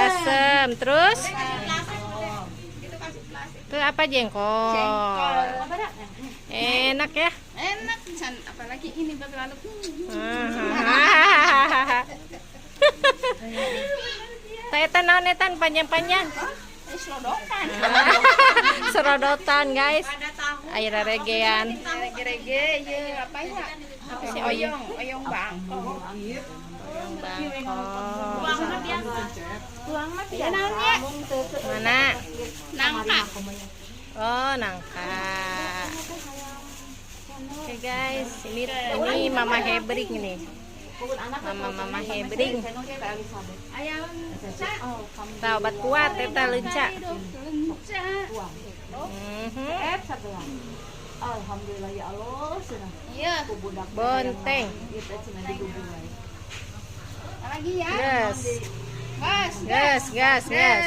Asam. Terus? Itu apa jengkol? Enak ya? Enak, apalagi ini berlalu. Taetan naon etan panjang-panjang. Serodotan. Serodotan guys. Air regean. Rege-rege, ya apa ya? Apa sih oyong? Oyong bangkok. Oyong bangkok. Tuang mah ya naonnya? Mana? Nangka. Oh, nangka. Oke guys, ini Mama Hebring nih. Mama Hebring. Ayam Tahu obat kuat eta leunca. lenca. Alhamdulillah ya Allah, senang. Iya, Bonteng. Kita cina digubung. lagi ya. Gas. Gas. Gas, gas, gas.